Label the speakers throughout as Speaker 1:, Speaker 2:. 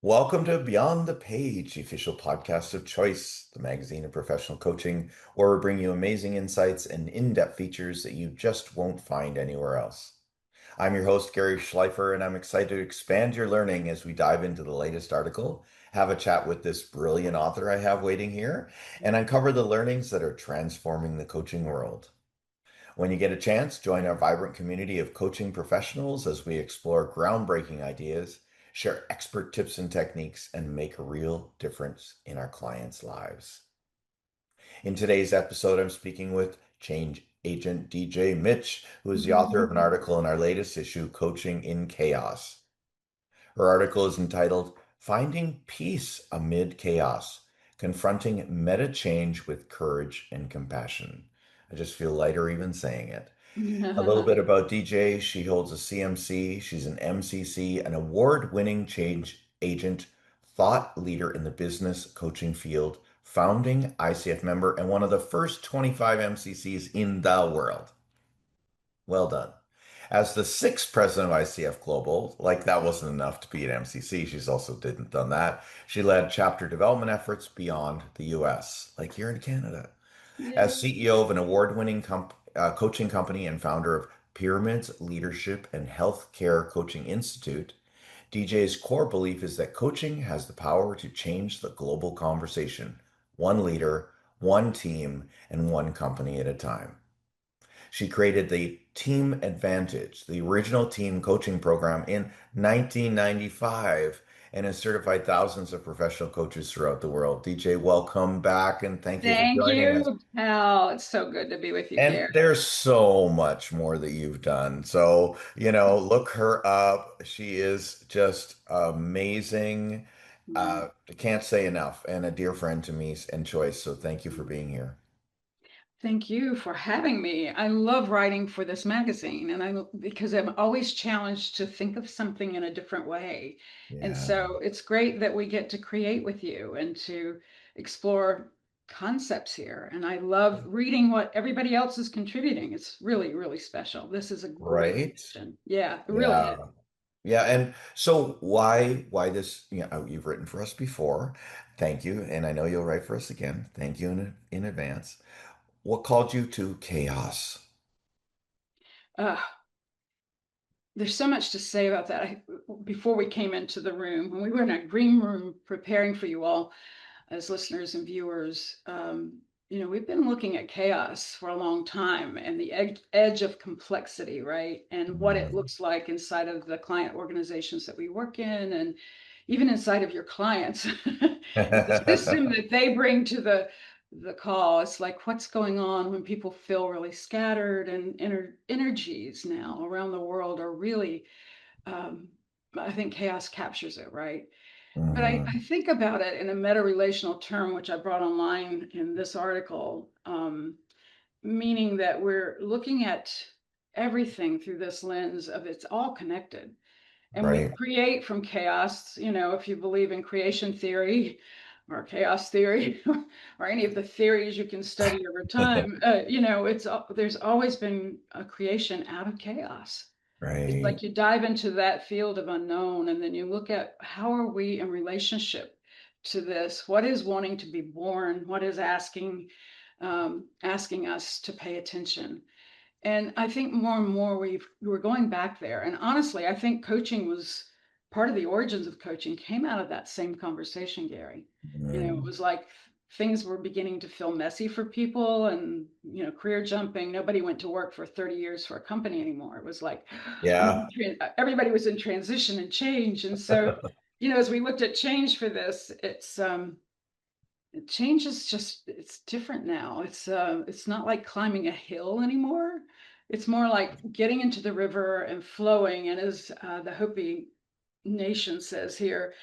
Speaker 1: Welcome to Beyond the Page, the official podcast of Choice, the magazine of professional coaching, where we bring you amazing insights and in-depth features that you just won't find anywhere else. I'm your host, Gary Schleifer, and I'm excited to expand your learning as we dive into the latest article, have a chat with this brilliant author I have waiting here, and uncover the learnings that are transforming the coaching world. When you get a chance, join our vibrant community of coaching professionals as we explore groundbreaking ideas, share expert tips and techniques, and make a real difference in our clients' lives. In today's episode, I'm speaking with change agent DJ Mitch, who is the author of an article in our latest issue, Coaching in Chaos. Her article is entitled Finding Peace Amid Chaos, Confronting Meta Change with Courage and Compassion. I just feel lighter even saying it. A little bit about DJ. She holds a CMC. She's an MCC, an award-winning change agent, thought leader in the business coaching field, founding ICF member, and one of the first 25 MCCs in the world. Well done. As the sixth president of ICF Global, like that wasn't enough to be an MCC, she's also done that. She led chapter development efforts beyond the US, like here in Canada.
Speaker 2: Yeah.
Speaker 1: As CEO of an award-winning coaching company and founder of Pyramids Leadership and Healthcare Coaching Institute, DJ's core belief is that coaching has the power to change the global conversation, one leader, one team, and one company at a time. She created the Team Advantage, the original team coaching program in 1995, and has certified thousands of professional coaches throughout the world. DJ, welcome back and thank you for
Speaker 2: Thank
Speaker 1: joining us.
Speaker 2: you, pal. It's so good to be with you,
Speaker 1: And
Speaker 2: Gary.
Speaker 1: there's so much more that you've done. So, look her up. She is just amazing.
Speaker 2: Mm.
Speaker 1: I can't say enough. And a dear friend to me and Choice. So thank you for being here.
Speaker 2: Thank you for having me. I love writing for this magazine, and because I'm always challenged to think of something in a different way. And
Speaker 1: Yeah.
Speaker 2: so it's great that we get to create with you and to explore concepts here. And I love reading what everybody else is contributing. It's really, really special. This is a great
Speaker 1: Right?
Speaker 2: addition. Yeah, it really
Speaker 1: Yeah.
Speaker 2: is.
Speaker 1: Yeah, and so why this, you've written for us before. Thank you. And I know you'll write for us again. Thank you in advance. What called you to chaos?
Speaker 2: Uh, There's so much to say about that. Before we came into the room, when we were in a green room preparing for you all as listeners and viewers, we've been looking at chaos for a long time and the edge of complexity, right? And what it
Speaker 1: Mm.
Speaker 2: looks like inside of the client organizations that we work in, and even inside of your clients, the system that they bring to the call. It's like what's going on when people feel really scattered and energies now around the world are really, um, I think chaos captures it, right? But I
Speaker 1: Mhm.
Speaker 2: think about it in a meta relational term, which I brought online in this article, meaning that we're looking at everything through this lens of it's all connected. And we
Speaker 1: Right.
Speaker 2: create from chaos, if you believe in creation theory or chaos theory or any of the theories you can study over time, there's always been a creation out of chaos. It's
Speaker 1: Right.
Speaker 2: like you dive into that field of unknown and then you look at how are we in relationship to this? What is wanting to be born? What is asking us to pay attention? And I think more and more we're going back there. And honestly, I think coaching was part of the origins of coaching came out of that same conversation, Gary. It
Speaker 1: Mm.
Speaker 2: was like things were beginning to feel messy for people and, career jumping. Nobody went to work for 30 years for a company anymore. It was like
Speaker 1: Yeah.
Speaker 2: everybody was in transition and change. And so, as we looked at change for this, change is just it's different now. It's not like climbing a hill anymore. It's more like getting into the river and flowing. And as the Hopi nation says here,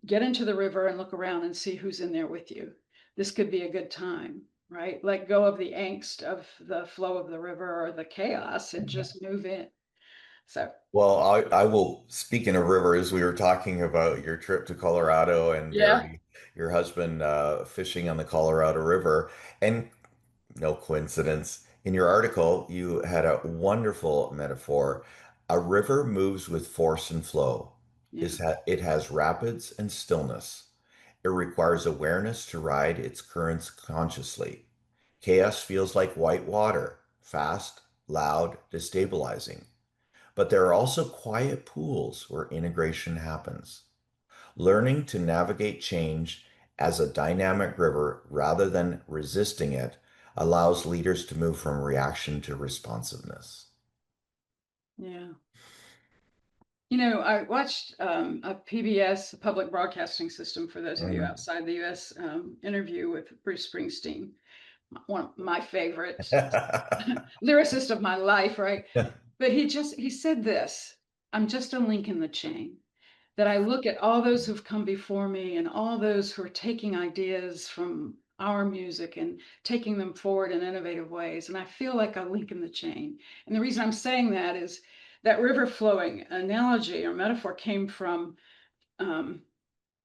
Speaker 2: get into the river and look around and see who's in there with you. This could be a good time, right? Let go of the angst of the flow of the river or the chaos and just move in. So
Speaker 1: Well, I will, speaking of rivers, we were talking about your trip to Colorado and
Speaker 2: yeah.
Speaker 1: Gary, your husband, fishing on the Colorado River. And no coincidence, in your article, you had a wonderful metaphor. A river moves with force and flow.
Speaker 2: Yeah.
Speaker 1: It has rapids and stillness. It requires awareness to ride its currents consciously. Chaos feels like white water, fast, loud, destabilizing. But there are also quiet pools where integration happens. Learning to navigate change as a dynamic river rather than resisting it allows leaders to move from reaction to responsiveness.
Speaker 2: Yeah. You know, I watched a PBS, a public broadcasting system, for those of you
Speaker 1: Mhm.
Speaker 2: outside the US, interview with Bruce Springsteen, one of my favorite lyricist of my life, right? But he said this, I'm just a link in the chain. That I look at all those who've come before me and all those who are taking ideas from our music and taking them forward in innovative ways. And I feel like a link in the chain. And the reason I'm saying that is that river flowing analogy or metaphor came from um,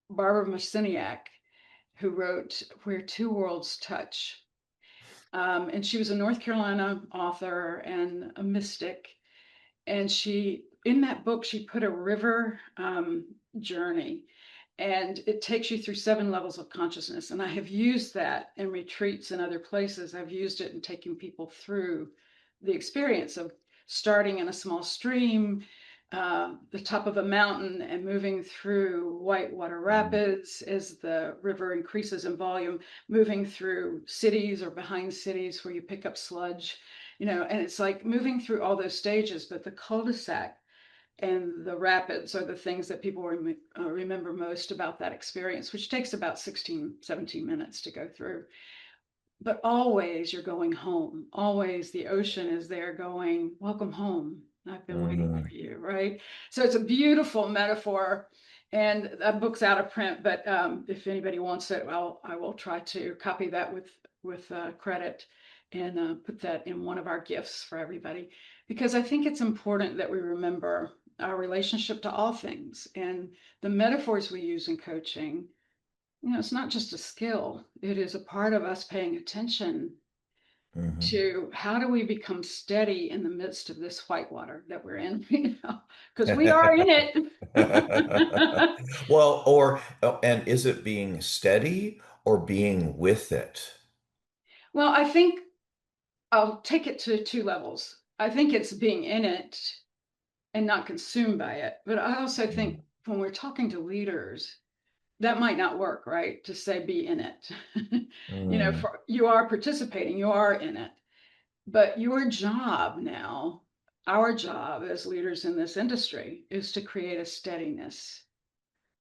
Speaker 2: Barbara Marciniak, who wrote Where Two Worlds Touch. And she was a North Carolina author and a mystic. And in that book, she put a river journey, and it takes you through 7 levels of consciousness. And I have used that in retreats and other places. I've used it in taking people through the experience of starting in a small stream, the top of a mountain, and moving through whitewater rapids as the river increases in volume, moving through cities or behind cities where you pick up sludge, and it's like moving through all those stages, but the cul-de-sac and the rapids are the things that people remember most about that experience, which takes about 16, 17 minutes to go through. But always you're going home. Always the ocean is there going, welcome home. I've been waiting for
Speaker 1: Mhm.
Speaker 2: you, right? So it's a beautiful metaphor. And that book's out of print, but if anybody wants it, I will try to copy that with credit and put that in one of our gifts for everybody, because I think it's important that we remember our relationship to all things and the metaphors we use in coaching. It's not just a skill, it is a part of us paying attention
Speaker 1: Mhm.
Speaker 2: to how do we become steady in the midst of this whitewater that we're in, because we are in it.
Speaker 1: Well, and is it being steady or being with it?
Speaker 2: Well, I think I'll take it to 2 levels. I think it's being in it and not consumed by it. But I also think when we're talking to leaders, that might not work, right? To say be in it.
Speaker 1: Mm.
Speaker 2: You are participating, you are in it. But your job now, our job as leaders in this industry, is to create a steadiness.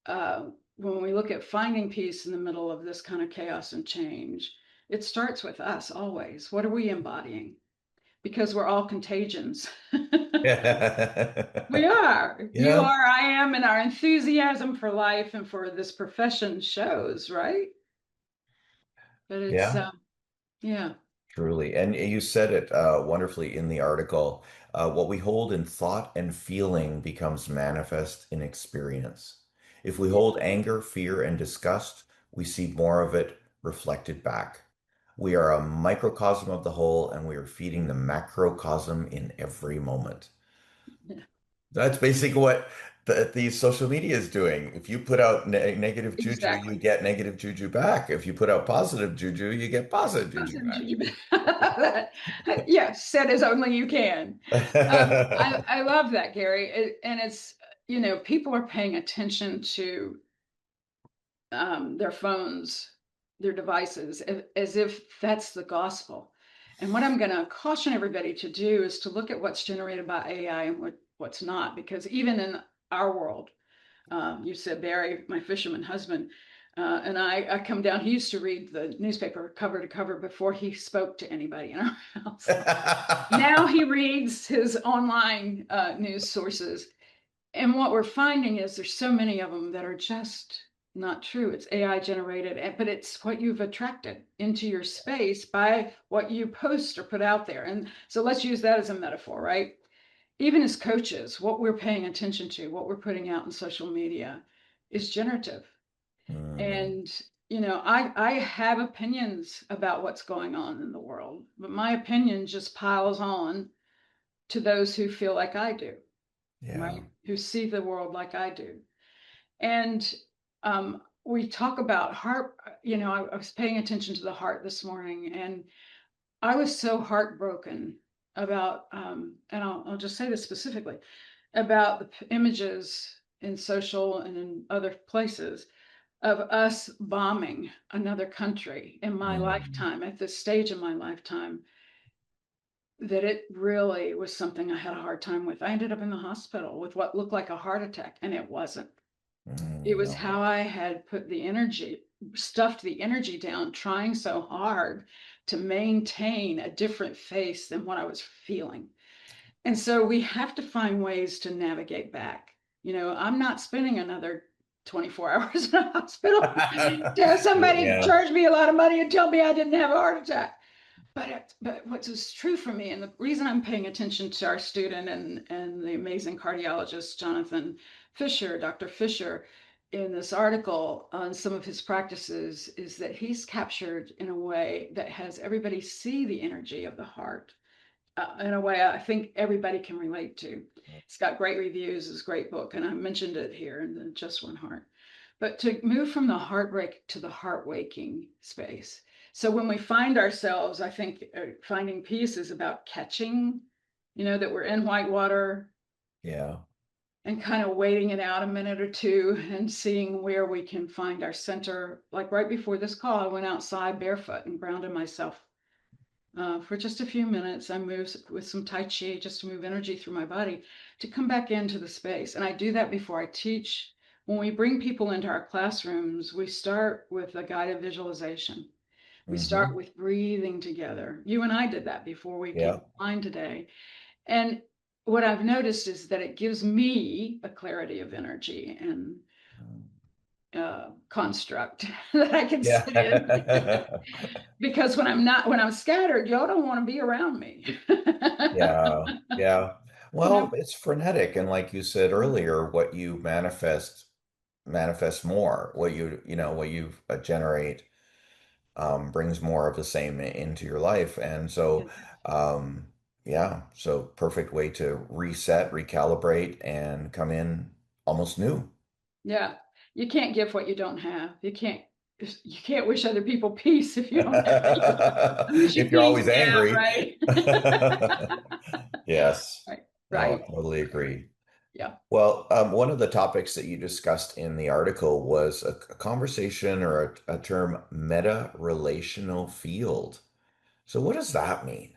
Speaker 2: When we look at finding peace in the middle of this kind of chaos and change, it starts with us always. What are we embodying? Because we're all contagions. We are. You
Speaker 1: Yeah,
Speaker 2: are, I am, and our enthusiasm for life and for this profession shows, right? But it's,
Speaker 1: yeah,
Speaker 2: yeah,
Speaker 1: truly. And you said it wonderfully in the article. What we hold in thought and feeling becomes manifest in experience. If we
Speaker 2: yeah,
Speaker 1: hold anger, fear, and disgust, we see more of it reflected back. We are a microcosm of the whole, and we are feeding the macrocosm in every moment.
Speaker 2: yeah,
Speaker 1: That's basically what the social media is doing. If you put out negative juju, you
Speaker 2: exactly.
Speaker 1: get negative juju back. If you put out positive juju, you get positive juju
Speaker 2: Yeah, said as only you can.
Speaker 1: back.
Speaker 2: I love that, Gary. And it's, people are paying attention to their phones, their devices, as if that's the gospel. And what I'm going to caution everybody to do is to look at what's generated by AI and what's not, because even in our world, you said Barry, my fisherman husband, and I come down. He used to read the newspaper cover to cover before he spoke to anybody in our house. Now he reads his online news sources. And what we're finding is there's so many of them that are just not true. It's AI generated, but it's what you've attracted into your space by what you post or put out there. And so let's use that as a metaphor, right? Even as coaches, what we're paying attention to, what we're putting out in social media is generative.
Speaker 1: Mm,
Speaker 2: And, I have opinions about what's going on in the world, but my opinion just piles on to those who feel like I do,
Speaker 1: yeah.
Speaker 2: right? Who see the world like I do. And we talk about heart, I was paying attention to the heart this morning, and I was so heartbroken about, and I'll just say this specifically, about the images in social and in other places of us bombing another country in my
Speaker 1: Mm.
Speaker 2: lifetime, at this stage in my lifetime, that it really was something I had a hard time with. I ended up in the hospital with what looked like a heart attack, and it wasn't. It was
Speaker 1: No.
Speaker 2: how I had put the energy, stuffed the energy down, trying so hard to maintain a different face than what I was feeling. And so we have to find ways to navigate back. I'm not spending another 24 hours in a hospital to have somebody
Speaker 1: Yeah.
Speaker 2: charge me a lot of money and tell me I didn't have a heart attack. But what was true for me, and the reason I'm paying attention to our student and the amazing cardiologist Jonathan Fisher, Dr. Fisher, in this article on some of his practices, is that he's captured in a way that has everybody see the energy of the heart in a way I think everybody can relate to. It's got great reviews, it's a great book, and I mentioned it here in the Just One Heart. But to move from the heartbreak to the heart waking space. So when we find ourselves, I think finding peace is about catching, that we're in whitewater
Speaker 1: Yeah.
Speaker 2: and kind of waiting it out a minute or two and seeing where we can find our center. Like right before this call, I went outside barefoot and grounded myself for just a few minutes. I moved with some Tai Chi just to move energy through my body to come back into the space. And I do that before I teach. When we bring people into our classrooms, we start with a guided visualization. We start
Speaker 1: Hmm.
Speaker 2: with breathing together. You and I did that before we came
Speaker 1: Yeah.
Speaker 2: online today. And what I've noticed is that it gives me a clarity of energy and construct that I can
Speaker 1: Yeah.
Speaker 2: sit in. Because when I'm scattered, y'all don't want to be around me.
Speaker 1: Yeah. Yeah.
Speaker 2: You
Speaker 1: Well,
Speaker 2: know?
Speaker 1: it's frenetic. And like you said earlier, what you manifest more. What you generate brings more of the same into your life. And so, um, yeah, so perfect way to reset, recalibrate, and come in almost new.
Speaker 2: Yeah. You can't give what you don't have. You can't wish other people peace if you don't have peace. I wish you
Speaker 1: If you're
Speaker 2: peace
Speaker 1: always
Speaker 2: now,
Speaker 1: angry.
Speaker 2: right?
Speaker 1: Yes.
Speaker 2: Right.
Speaker 1: No, I
Speaker 2: Right.
Speaker 1: totally agree.
Speaker 2: Yeah.
Speaker 1: Well, one of the topics that you discussed in the article was a conversation or a term meta relational field. So what does that mean?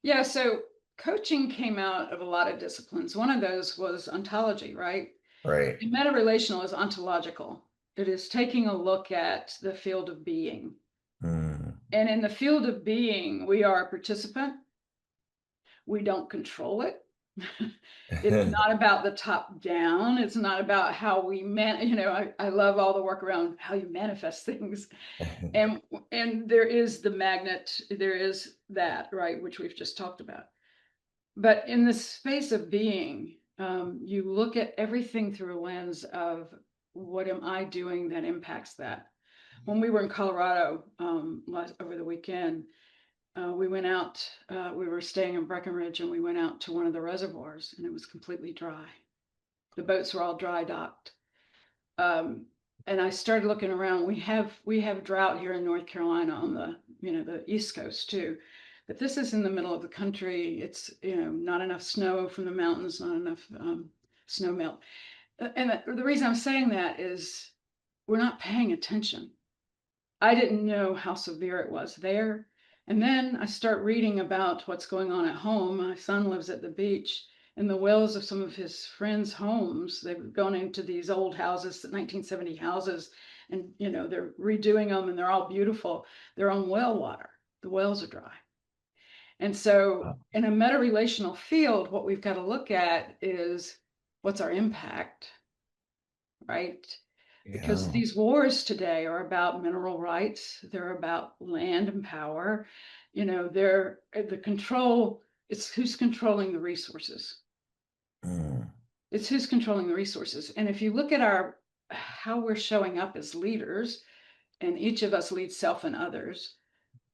Speaker 2: Yeah. So coaching came out of a lot of disciplines. One of those was ontology, right?
Speaker 1: Right.
Speaker 2: And meta-relational is ontological. It is taking a look at the field of being.
Speaker 1: Hmm.
Speaker 2: And in the field of being, we are a participant. We don't control it. It's not about the top down. It's not about how I love all the work around how you manifest things. And and there is the magnet, there is that, right, which we've just talked about. But in the space of being, you look at everything through a lens of what am I doing that impacts that. When we were in Colorado over the weekend, we went out, we were staying in Breckenridge and we went out to one of the reservoirs and it was completely dry. The boats were all dry docked. Um, and I started looking around. We have drought here in North Carolina on the East Coast too. But this is in the middle of the country. It's not enough snow from the mountains, not enough snow melt. And the reason I'm saying that is we're not paying attention. I didn't know how severe it was there. And then I start reading about what's going on at home. My son lives at the beach, and the wells of some of his friends' homes, they've gone into these old houses, 1970 houses, and they're redoing them and they're all beautiful. They're on well water. The wells are dry. And so in a meta-relational field, what we've got to look at is what's our impact, right? Because
Speaker 1: Yeah.
Speaker 2: these wars today are about mineral rights, they're about land and power. They're the control, it's who's controlling the resources.
Speaker 1: Mm.
Speaker 2: It's who's controlling the resources. And if you look at our how we're showing up as leaders, and each of us leads self and others,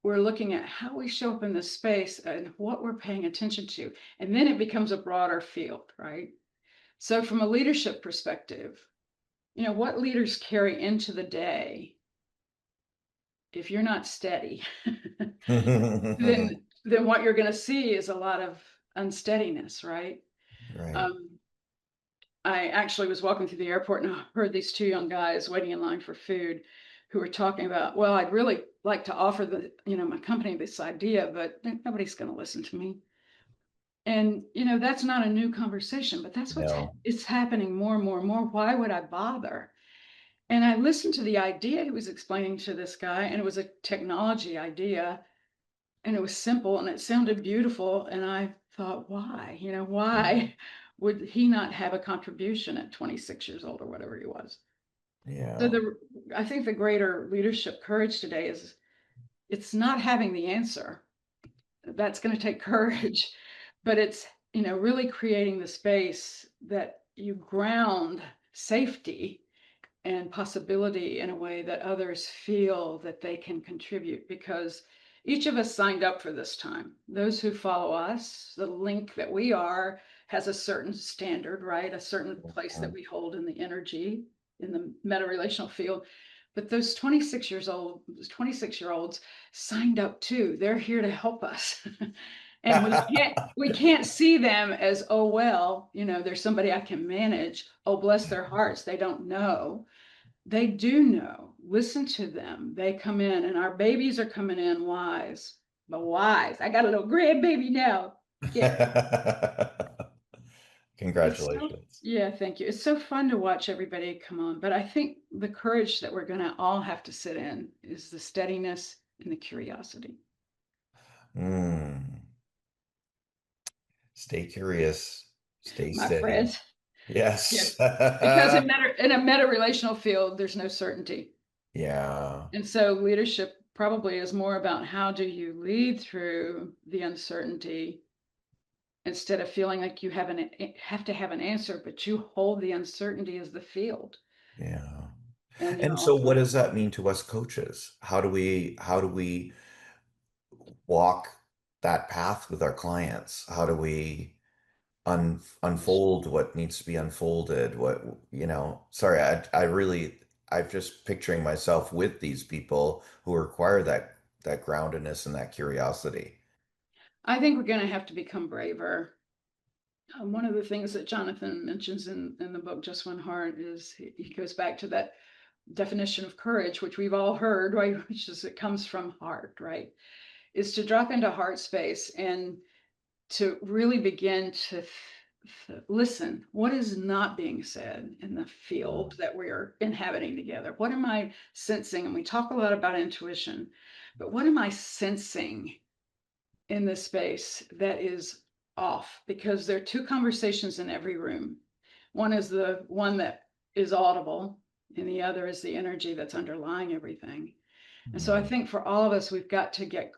Speaker 2: we're looking at how we show up in this space and what we're paying attention to. And then it becomes a broader field, right? So from a leadership perspective, what leaders carry into the day, if you're not steady, then what you're going to see is a lot of unsteadiness, right?
Speaker 1: Right.
Speaker 2: Um, I actually was walking through the airport and I heard these two young guys waiting in line for food who were talking about, well, I'd really like to offer my company this idea, but nobody's going to listen to me. And, that's not a new conversation, but that's
Speaker 1: No.
Speaker 2: it's happening more and more and more. Why would I bother? And I listened to the idea he was explaining to this guy, and it was a technology idea, and it was simple and it sounded beautiful. And I thought, why? Why would he not have a contribution at 26 years old or whatever he was? So
Speaker 1: Yeah.
Speaker 2: I think the greater leadership courage today is it's not having the answer. That's going to take courage, but it's, really creating the space that you ground safety and possibility in a way that others feel that they can contribute, because each of us signed up for this time. Those who follow us, the link that we are, has a certain standard, right? A certain place that we hold in the energy, in the meta relational field. But those 26-year olds signed up too. They're here to help us. And we can't see them as, oh well, there's somebody I can manage. Oh, bless their hearts, they don't know. They do know. Listen to them. They come in, and our babies are coming in wise, but wise. I got a little grandbaby now. Yeah. It's so,
Speaker 1: Congratulations.
Speaker 2: yeah, thank you. It's so fun to watch everybody come on. But I think the courage that we're going to all have to sit in is the steadiness and the curiosity.
Speaker 1: Mm. Stay curious, stay
Speaker 2: My
Speaker 1: steady.
Speaker 2: friends. Yeah.
Speaker 1: Yes.
Speaker 2: Because in a meta relational field, there's no certainty.
Speaker 1: Yeah.
Speaker 2: And so leadership probably is more about how do you lead through the uncertainty instead of feeling like you have to have an answer, but you hold the uncertainty as the field.
Speaker 1: Yeah.
Speaker 2: And
Speaker 1: And so what
Speaker 2: also,
Speaker 1: does that mean to us coaches? How do we walk that path with our clients? How do we unfold what needs to be unfolded? Sorry, I'm just picturing myself with these people who require that groundedness and that curiosity.
Speaker 2: I think we're going to have to become braver. One of the things that Jonathan mentions in the book, Just One Heart, is he goes back to that definition of courage, which we've all heard, right? Which is it comes from heart, right? Is to drop into heart space and to really begin to listen. What is not being said in the field that we're inhabiting together? What am I sensing? And we talk a lot about intuition, but what am I sensing in this space that is off? Because there are two conversations in every room. One is the one that is audible, and the other is the energy that's underlying everything. And so I
Speaker 1: Mm.
Speaker 2: think for all of us, we've got to get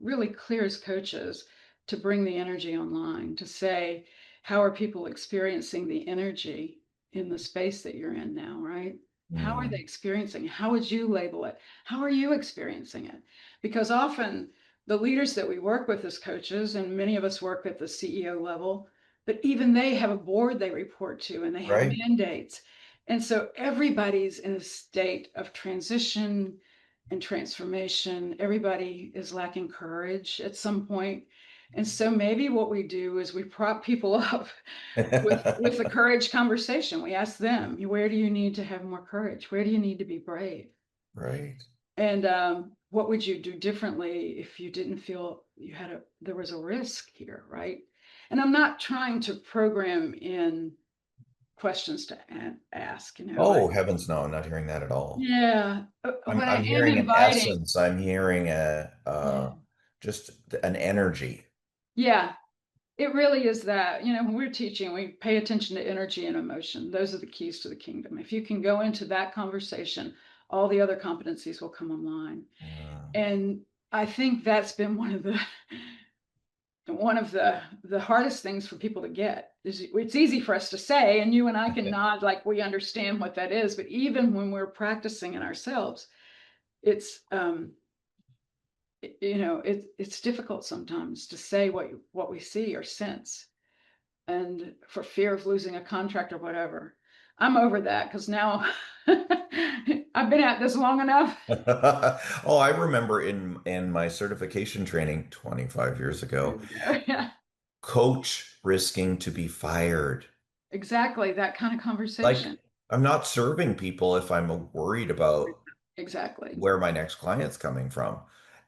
Speaker 2: really clear as coaches to bring the energy online, to say, how are people experiencing the energy in the space that you're in now, right? How are they
Speaker 1: Mm.
Speaker 2: experiencing it? How would you label it? How are you experiencing it? Because often the leaders that we work with as coaches, and many of us work at the CEO level, but even they have a board they report to and they have
Speaker 1: Right?
Speaker 2: mandates. And so everybody's in a state of transition and transformation. Everybody is lacking courage at some point. And so maybe what we do is we prop people up with the courage conversation. We ask them, where do you need to have more courage? Where do you need to be brave?
Speaker 1: Right.
Speaker 2: And what would you do differently if you didn't feel there was a risk here, right? And I'm not trying to program in questions to ask,
Speaker 1: Oh, heavens no, I'm not hearing that at all.
Speaker 2: yeah.
Speaker 1: I'm
Speaker 2: What I
Speaker 1: I'm
Speaker 2: am
Speaker 1: hearing an
Speaker 2: inviting,
Speaker 1: essence. I'm hearing
Speaker 2: yeah,
Speaker 1: just an energy.
Speaker 2: yeah, it really is that. When we're teaching, we pay attention to energy and emotion. Those are the keys to the kingdom. If you can go into that conversation, all the other competencies will come online.
Speaker 1: Mm.
Speaker 2: And I think that's been one of the hardest things for people to get. It's easy for us to say, and you and I can nod like we understand what that is, but even when we're practicing it ourselves, it's it's difficult sometimes to say what we see or sense, and for fear of losing a contract or whatever. I'm over that because now I've been at this long enough.
Speaker 1: Oh, I remember in my certification training 25 years ago,
Speaker 2: Yeah,
Speaker 1: coach risking to be fired.
Speaker 2: exactly that kind of
Speaker 1: Like,
Speaker 2: conversation.
Speaker 1: I'm not serving people if I'm worried about
Speaker 2: Exactly.
Speaker 1: where my next client's coming from.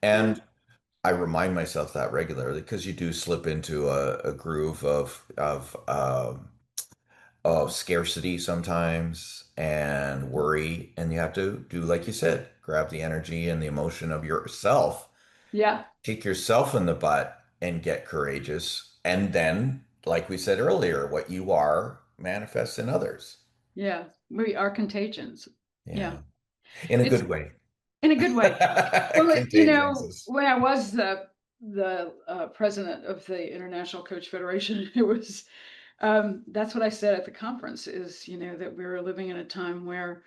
Speaker 2: Yeah.
Speaker 1: And I remind myself that regularly because you do slip into a groove of scarcity sometimes and worry, and you have to do like you said, grab the energy and the emotion of yourself,
Speaker 2: Yeah.
Speaker 1: kick yourself in the butt, and get courageous. And then, like we said earlier, what you are manifests in others.
Speaker 2: Yeah. We are contagions. Yeah.
Speaker 1: Yeah, in a
Speaker 2: It's
Speaker 1: good way.
Speaker 2: in a good way. Well,
Speaker 1: Contagions is.
Speaker 2: when I was the president of the International Coach Federation, it was that's what I said at the conference is, that we're living in a time where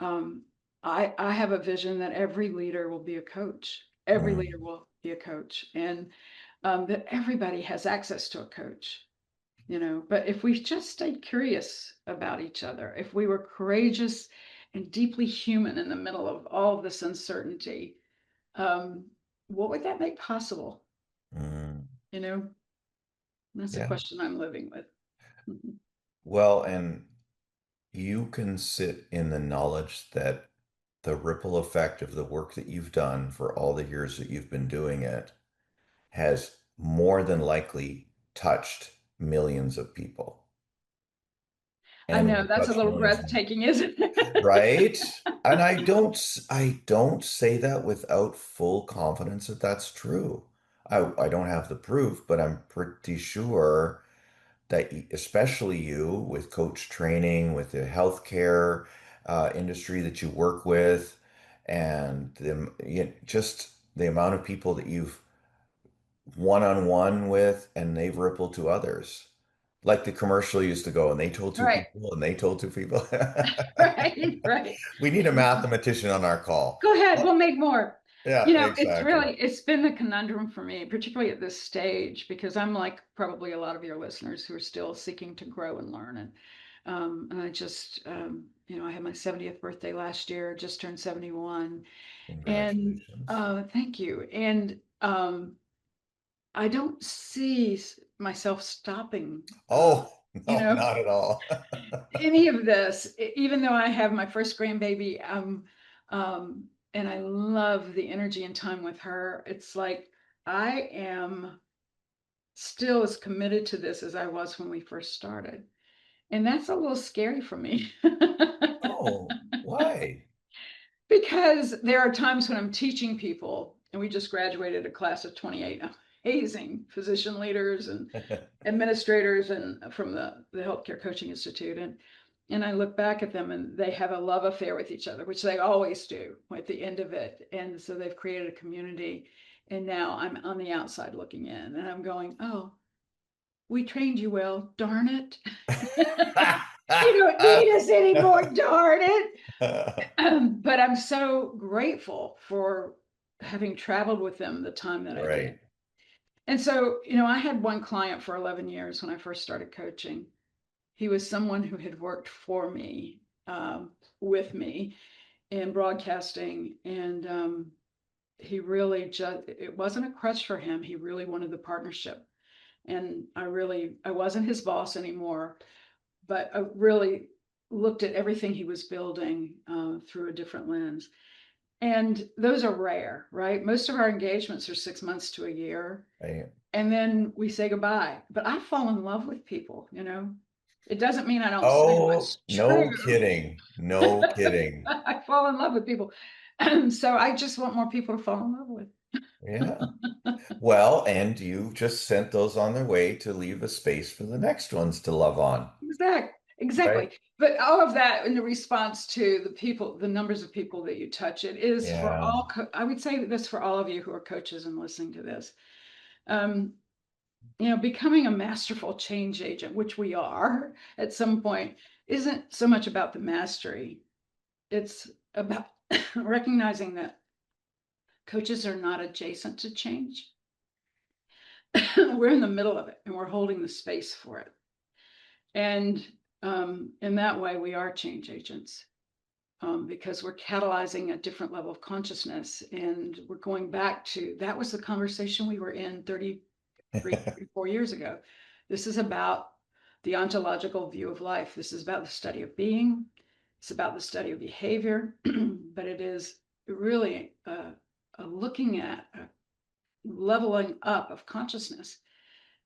Speaker 2: um, I have a vision that every leader will be a coach. Every leader
Speaker 1: Mm,
Speaker 2: will be a coach, and that everybody has access to a coach. But if we just stayed curious about each other, if we were courageous and deeply human in the middle of all of this uncertainty, um, what would that make possible?
Speaker 1: mm,
Speaker 2: You know, that's a
Speaker 1: yeah.
Speaker 2: question I'm living with. Mhm.
Speaker 1: Well, and you can sit in the knowledge that the ripple effect of the work that you've done for all the years that you've been doing it has more than likely touched millions of people
Speaker 2: I
Speaker 1: and
Speaker 2: know
Speaker 1: will
Speaker 2: that's a
Speaker 1: touch
Speaker 2: little
Speaker 1: millions more.
Speaker 2: breathtaking, isn't it?
Speaker 1: Right? And I don't say that without full confidence that that's true. I don't have the proof, but I'm pretty sure that especially you with coach training, with the healthcare industry that you work with, and just the amount of people that you've one-on-one with, and they've rippled to others. Like the commercial used to go, and they told two
Speaker 2: Right,
Speaker 1: people, and they told two people.
Speaker 2: right, right.
Speaker 1: We need a mathematician on our call.
Speaker 2: Go ahead, we'll
Speaker 1: Well,
Speaker 2: make more.
Speaker 1: yeah, exactly.
Speaker 2: It's been the conundrum for me, particularly at this stage, because I'm like probably a lot of your listeners who are still seeking to grow and learn. And I just, I had my 70th birthday last year, just turned 71. And
Speaker 1: Congratulations.
Speaker 2: thank you. And I don't see myself stopping,
Speaker 1: Oh,
Speaker 2: you
Speaker 1: no,
Speaker 2: know,
Speaker 1: not at all.
Speaker 2: any of this, even though I have my first grandbaby, and I love the energy and time with her. It's like I am still as committed to this as I was when we first started. And that's a little scary for me.
Speaker 1: Oh, why?
Speaker 2: Because there are times when I'm teaching people, and we just graduated a class of 28 amazing physician leaders and administrators and from the Healthcare Coaching Institute. And I look back at them and they have a love affair with each other, which they always do at the end of it. And so they've created a community. And now I'm on the outside looking in and I'm going, oh, we trained you well, darn it. You don't need us anymore, darn it. But I'm so grateful for having traveled with them the time that I did.
Speaker 1: Right.
Speaker 2: And so, I had one client for 11 years when I first started coaching. He was someone who had worked for me, with me in broadcasting. And he really just, it wasn't a crutch for him. He really wanted the partnership. And I wasn't his boss anymore, but I really looked at everything he was building through a different lens. And those are rare, right? Most of our engagements are 6 months to a year.
Speaker 1: Right.
Speaker 2: And then we say goodbye. But I fall in love with people. It doesn't mean I don't say
Speaker 1: Oh,
Speaker 2: what's
Speaker 1: no
Speaker 2: true.
Speaker 1: kidding. No kidding.
Speaker 2: I fall in love with people. And so I just want more people to fall in love with.
Speaker 1: Yeah. Well, and you just sent those on their way to leave a space for the next ones to love on,
Speaker 2: Exactly.
Speaker 1: right?
Speaker 2: But all of that in the response to the numbers of people that you touch, it is for
Speaker 1: Yeah.
Speaker 2: all, I would say this for all of you who are coaches and listening to this. Um, Becoming a masterful change agent, which we are at some point, isn't so much about the mastery. It's about recognizing that coaches are not adjacent to change. We're in the middle of it and we're holding the space for it. And In that way, we are change agents, because we're catalyzing a different level of consciousness. And we're going back to, that was the conversation we were in 4 years ago. This is about the ontological view of life. This is about the study of being. It's about the study of behavior, but it is really a looking at a leveling up of consciousness,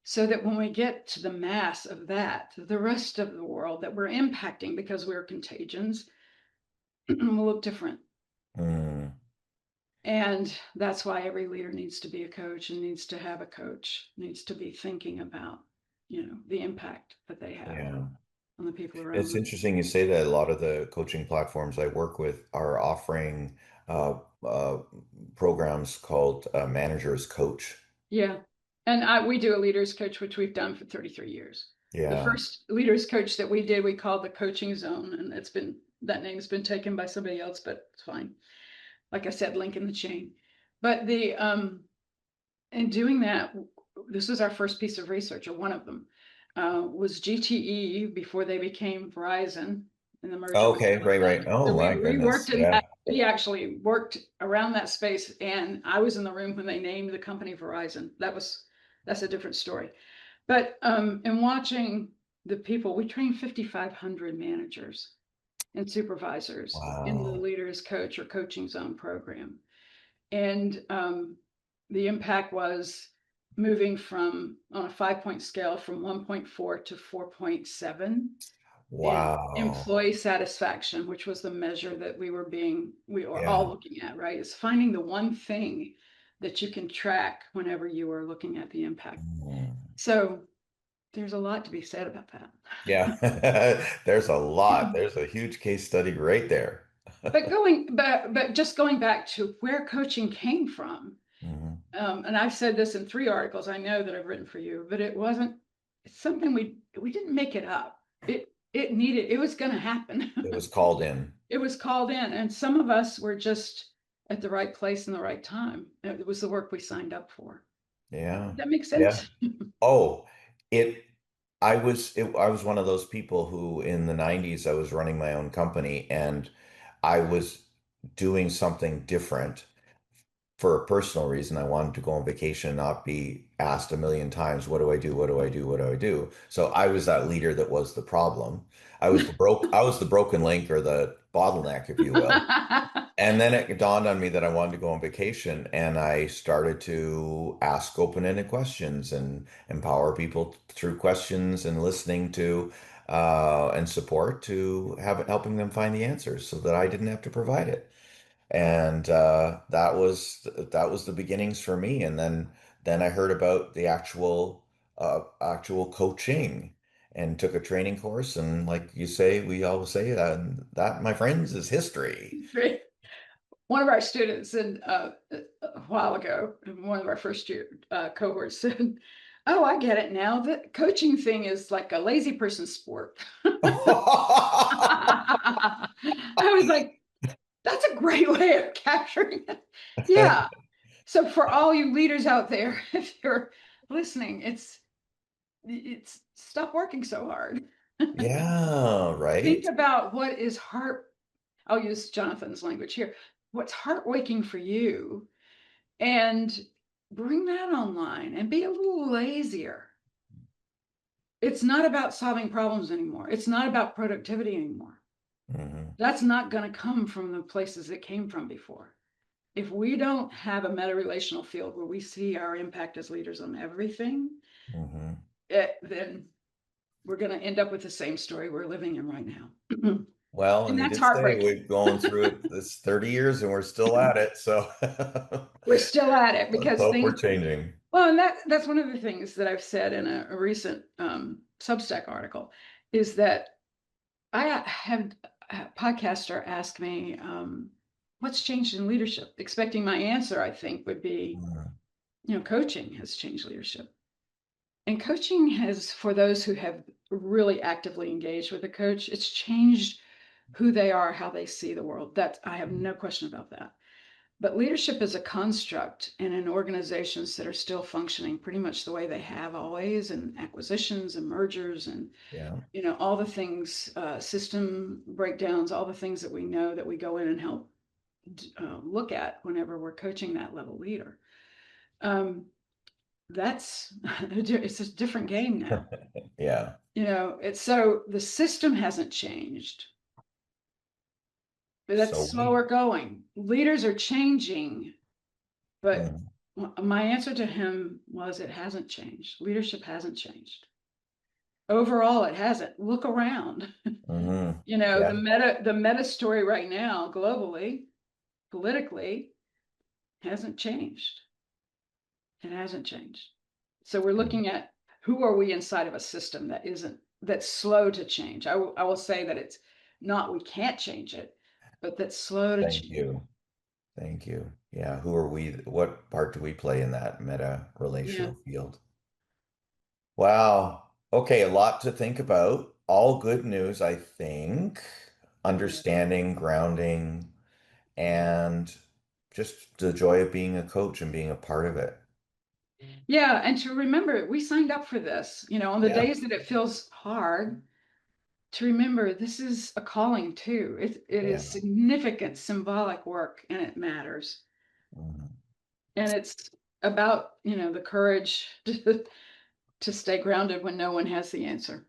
Speaker 2: so that when we get to the mass of that, the rest of the world that we're impacting because we're contagions will look different.
Speaker 1: Mm,
Speaker 2: And that's why every leader needs to be a coach, and needs to have a coach, needs to be thinking about, the impact that they have
Speaker 1: yeah.
Speaker 2: on the people around
Speaker 1: It's
Speaker 2: them.
Speaker 1: interesting you say that. A lot of the coaching platforms I work with are offering uh, uh, programs called Manager's Coach.
Speaker 2: Yeah. And we do a leaders coach, which we've done for 33 years. The
Speaker 1: Yeah.
Speaker 2: first leaders coach that we did, we called the coaching zone, and that name's been taken by somebody else, but it's fine. Like I said, link in the chain. But in doing that, this was our first piece of research, or one of them, was GTE before they became Verizon in the merger with
Speaker 1: Okay. Right. Right.
Speaker 2: Verizon. So
Speaker 1: Oh my
Speaker 2: we worked
Speaker 1: goodness.
Speaker 2: in
Speaker 1: Yeah.
Speaker 2: that. We actually worked around that space, and I was in the room when they named the company Verizon. That's a different story. But in watching the people, we trained 5,500 managers and supervisors in the
Speaker 1: Wow.
Speaker 2: Leaders Coach or Coaching Zone program. And the impact was moving from, on a 5 point scale, from 1.4 to 4.7 in
Speaker 1: Wow.
Speaker 2: employee satisfaction, which was the measure that we were all
Speaker 1: Yeah.
Speaker 2: looking at, right? It's finding the one thing that you can track whenever you are looking at the impact.
Speaker 1: Mm.
Speaker 2: So there's a lot to be said about
Speaker 1: Yeah.
Speaker 2: that.
Speaker 1: There's a lot. There's a huge case study right there.
Speaker 2: But just going back to where coaching came from,
Speaker 1: Mhm.
Speaker 2: and I've said this in 3 articles I know that I've written for you, but it's something we didn't make it up. It was going to happen.
Speaker 1: It was called in.
Speaker 2: It was called in, and some of us were just at the right place in the right time. It was the work we signed up for.
Speaker 1: Yeah.
Speaker 2: Does that make
Speaker 1: Yeah.
Speaker 2: sense?
Speaker 1: Oh, it I was one of those people who in the 90s I was running my own company and I was doing something different for a personal reason. I wanted to go on vacation and not be asked a million times, what do I do? What do I do? What do I do? So I was that leader that was the problem. I was the broken link or the bottleneck, if you will. And then it dawned on me that I wanted to go on vacation, and I started to ask open-ended questions and empower people through questions and listening to and support to have helping them find the answers so that I didn't have to provide it. And that was the beginnings for me. And then I heard about the actual coaching and took a training course. And like you say, we always say that, my friends, is history.
Speaker 2: One of our students a while ago, in one of our first year cohorts, said, "Oh, I get it now. The coaching thing is like a lazy person sport." I was like, "That's a great way of capturing it." Yeah. So for all you leaders out there, if you're listening, it's stop working so hard.
Speaker 1: Yeah,
Speaker 2: Think
Speaker 1: right.
Speaker 2: about what is heart. I'll use Jonathan's language here. What's heartwaking for you, and bring that online and be a little lazier. It's not about solving problems anymore. It's not about productivity anymore.
Speaker 1: Hmm.
Speaker 2: That's not going to come from the places it came from before. If we don't have a meta relational field where we see our impact as leaders on everything,
Speaker 1: Hmm.
Speaker 2: then we're going to end up with the same story we're living in right now.
Speaker 1: Well, and
Speaker 2: And
Speaker 1: they
Speaker 2: that's
Speaker 1: did say
Speaker 2: heartbreaking.
Speaker 1: we've gone through it this 30 years and we're still at it. So
Speaker 2: We're still at it
Speaker 1: let's
Speaker 2: because
Speaker 1: hope we're
Speaker 2: things.
Speaker 1: changing.
Speaker 2: Well, and that's one of the things that I've said in a recent Substack article, is that I had a podcaster ask me, what's changed in leadership? Expecting my answer, I think, would be,
Speaker 1: Mm,
Speaker 2: coaching has changed leadership. And coaching has, for those who have really actively engaged with a coach, it's changed who they are, how they see the world. That I have no question about that. But leadership is a construct, and in organizations that are still functioning pretty much the way they have always, and acquisitions and mergers and
Speaker 1: Yeah.
Speaker 2: all the things, system breakdowns, all the things that we know that we go in and help look at whenever we're coaching that level leader. That's it's a different game now.
Speaker 1: Yeah.
Speaker 2: It's so the system hasn't changed, but that's
Speaker 1: So
Speaker 2: slower going. Leaders are changing, but
Speaker 1: mm,
Speaker 2: my answer to him was it hasn't changed. Leadership hasn't changed. Overall, it hasn't. Look around.
Speaker 1: yeah.
Speaker 2: The meta story right now, globally, politically, hasn't changed. It hasn't changed. So we're looking at who are we inside of a system that's slow to change. I will say that it's not we can't change it, but that's slow to
Speaker 1: Thank
Speaker 2: change.
Speaker 1: you. Thank you. Yeah. Who are we? What part do we play in that meta
Speaker 2: Yeah.
Speaker 1: relational field? Wow. Okay, a lot to think about. All good news, I think.
Speaker 2: Yeah.
Speaker 1: Understanding, grounding, and just the joy of being a coach and being a part of it.
Speaker 2: Yeah, and to remember, we signed up for this, on the
Speaker 1: Yeah.
Speaker 2: days that it feels hard, to remember this is a calling too. It
Speaker 1: Yeah.
Speaker 2: is significant symbolic work and it matters.
Speaker 1: Mhm.
Speaker 2: And it's about, the courage to stay grounded when no one has the answer.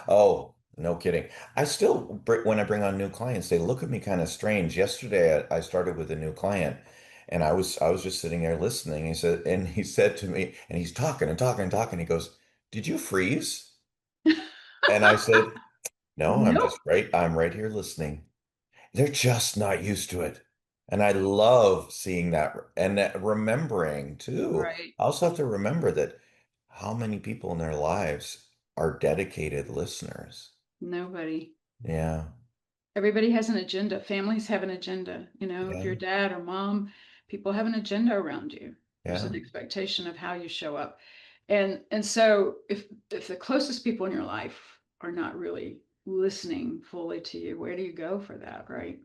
Speaker 1: Oh, no kidding. I still, when I bring on new clients, they look at me kind of strange. Yesterday, I started with a new client, and I was just sitting there listening. He said to me, and he's talking and talking and talking. He goes, "Did you freeze?" And I said, "No,
Speaker 2: Nope.
Speaker 1: I'm right here listening." They're just not used to it. And I love seeing that and that remembering too.
Speaker 2: Right.
Speaker 1: I also have to remember that how many people in their lives are dedicated listeners.
Speaker 2: Nobody.
Speaker 1: Yeah.
Speaker 2: Everybody has an agenda. Families have an agenda. If you're
Speaker 1: Yeah.
Speaker 2: dad or mom, people have an agenda around you. There's
Speaker 1: Yeah.
Speaker 2: an expectation of how you show up. And so if the closest people in your life are not really listening fully to you, where do you go for that, right?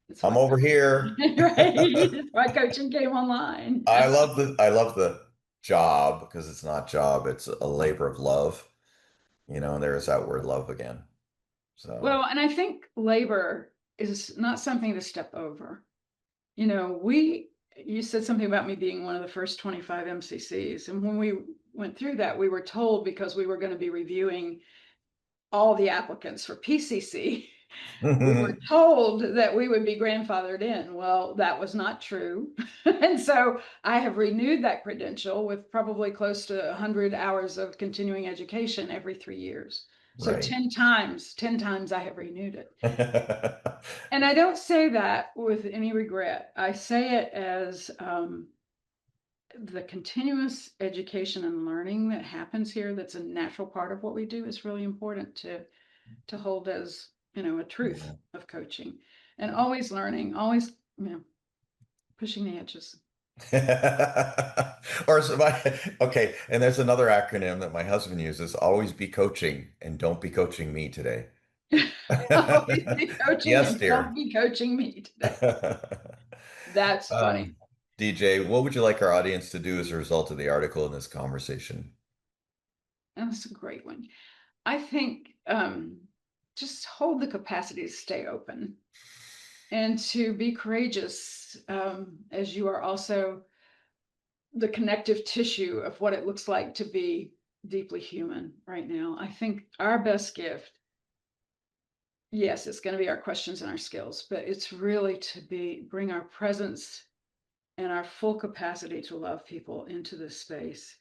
Speaker 2: That's
Speaker 1: I'm
Speaker 2: why
Speaker 1: over here.
Speaker 2: right. That's why coaching came online.
Speaker 1: I love the job because it's not job, it's a labor of love. There's that word love again. So,
Speaker 2: Well, and I think labor is not something to step over. You said something about me being one of the first 25 MCCs. And when we went through that, we were told because we were going to be reviewing all the applicants for PCC, we were told that we would be grandfathered in. Well, that was not true. And so I have renewed that credential with probably close to 100 hours of continuing education every 3 years. So
Speaker 1: right.
Speaker 2: 10 times I have renewed it. And I don't say that with any regret. I say it as the continuous education and learning that happens here, that's a natural part of what we do, is really important to hold as, a truth
Speaker 1: Yeah.
Speaker 2: of coaching. And always learning, always, pushing the edges.
Speaker 1: Okay, and there's another acronym that my husband uses, always be coaching and don't be coaching me today.
Speaker 2: Always be coaching
Speaker 1: Yes,
Speaker 2: and don't
Speaker 1: dear.
Speaker 2: be coaching me today. That's
Speaker 1: Um,
Speaker 2: funny.
Speaker 1: DJ, what would you like our audience to do as a result of the article in this conversation?
Speaker 2: That's a great one. I think just hold the capacity to stay open and to be courageous, as you are also the connective tissue of what it looks like to be deeply human right now. I think our best gift, yes, it's going to be our questions and our skills, but it's really to bring our presence and our full capacity to love people into this space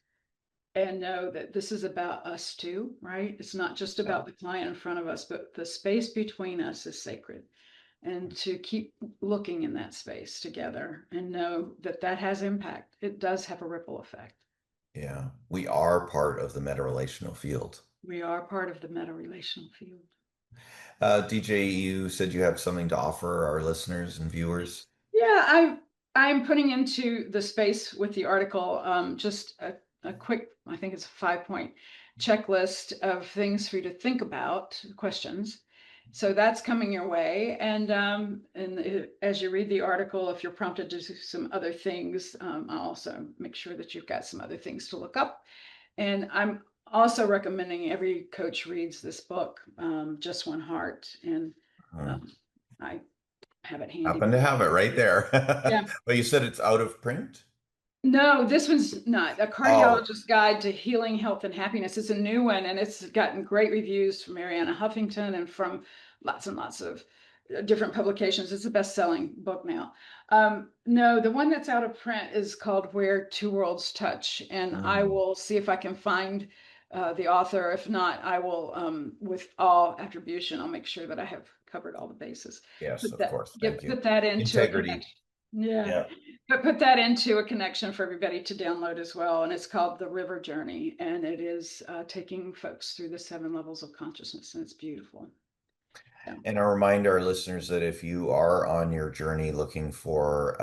Speaker 2: and know that this is about us too, right? It's not just
Speaker 1: Yeah.
Speaker 2: about the client in front of us, but the space between us is sacred. And to keep looking in that space together and know that that has impact. It does have a ripple effect.
Speaker 1: Yeah, we are part of the meta-relational field.
Speaker 2: We are part of the meta relational field.
Speaker 1: DJ, you said you have something to offer our listeners and viewers.
Speaker 2: Yeah, I'm putting into the space with the article just a quick, I think it's a 5 point checklist of things for you to think about, questions. So that's coming your way. And as you read the article, if you're prompted to do some other things, I'll also make sure that you've got some other things to look up. And I'm also recommending every coach reads this book, Just One Heart. And
Speaker 1: Hmm.
Speaker 2: um, I have it handy.
Speaker 1: Happen to have it right there.
Speaker 2: Yeah.
Speaker 1: But you said it's out of print?
Speaker 2: No, this one's not. A
Speaker 1: Oh,
Speaker 2: Cardiologist's Guide to Healing, Health, and Happiness. It's a new one, and it's gotten great reviews from Mariana Huffington and from lots and lots of different publications. It's a best-selling book now. No, the one that's out of print is called Where Two Worlds Touch, and I
Speaker 1: mm,
Speaker 2: will see if I can find the author. If not, I will, with all attribution, I'll make sure that I have covered all the bases.
Speaker 1: yes,
Speaker 2: Put
Speaker 1: of
Speaker 2: that,
Speaker 1: course. Thank you.
Speaker 2: put that into a
Speaker 1: Integrity.
Speaker 2: connection. Yeah.
Speaker 1: Yeah.
Speaker 2: But put that into a connection for everybody to download as well. And it's called The River Journey. And it is taking folks through the 7 levels of consciousness. And it's beautiful. Yeah.
Speaker 1: And I remind our listeners that if you are on your journey looking for,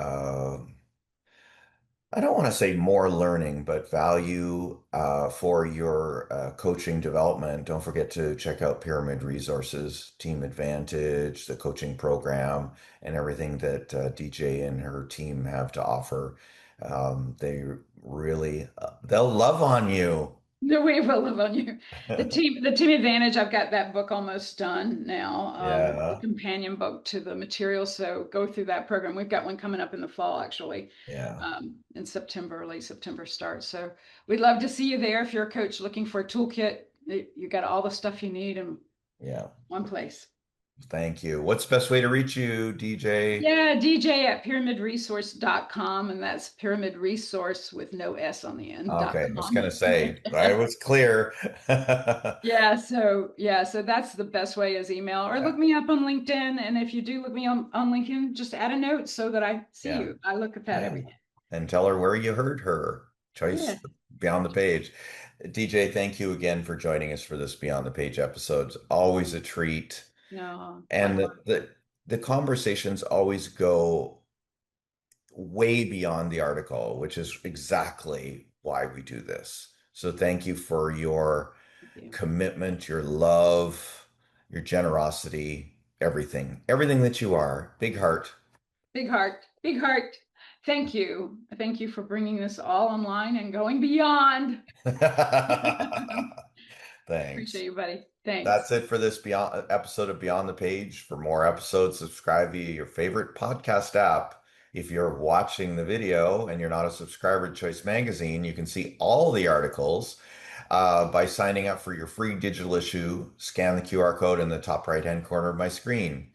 Speaker 1: I don't want to say more learning, but value for your coaching development, don't forget to check out Pyramid Resources, Team Advantage, the coaching program, and everything that DJ and her team have to offer. They really, they'll love on you.
Speaker 2: The way will live on you. The team advantage. I've got that book almost done now. The
Speaker 1: Yeah,
Speaker 2: companion book to the material. So go through that program. We've got one coming up in the fall, actually,
Speaker 1: yeah,
Speaker 2: in September, late September start. So we'd love to see you there. If you're a coach looking for a toolkit, you got all the stuff you need in
Speaker 1: yeah.
Speaker 2: one place.
Speaker 1: Thank you. What's the best way to reach you, DJ?
Speaker 2: Yeah, DJ at pyramidresource.com, and that's pyramid resource with no S on the end, dot
Speaker 1: Okay, I was
Speaker 2: com.
Speaker 1: gonna say, I was clear.
Speaker 2: Yeah, so that's the best way is email or look
Speaker 1: Yeah,
Speaker 2: me up on LinkedIn. And if you do look me on LinkedIn, just add a note so that I see
Speaker 1: yeah.
Speaker 2: you. I look at that
Speaker 1: Yeah.
Speaker 2: every day.
Speaker 1: And tell her where you heard her.
Speaker 2: Yeah.
Speaker 1: Choice Beyond the Page. DJ, thank you again for joining us for this Beyond the Page episode. It's always a treat.
Speaker 2: No,
Speaker 1: And
Speaker 2: likewise.
Speaker 1: the conversations always go way beyond the article, which is exactly why we do this. So thank you for your
Speaker 2: Thank you.
Speaker 1: commitment, your love, your generosity, everything, everything that you are. Big heart.
Speaker 2: Big heart, big heart. Thank you. Thank you for bringing this all online and going beyond. Appreciate
Speaker 1: Thanks.
Speaker 2: you, buddy. Thanks.
Speaker 1: That's it for this Beyond episode of Beyond the Page. For more episodes, subscribe via your favorite podcast app. If you're watching the video and you're not a subscriber to Choice Magazine, you can see all the articles by signing up for your free digital issue. Scan the QR code in the top right-hand corner of my screen.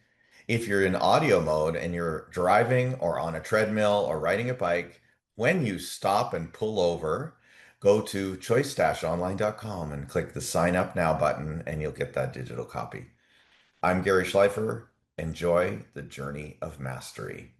Speaker 1: If you're in audio mode and you're driving or on a treadmill or riding a bike, when you stop and pull over, go to choice-online.com and click the sign up now button and you'll get that digital copy. I'm Gary Schleifer. Enjoy the journey of mastery.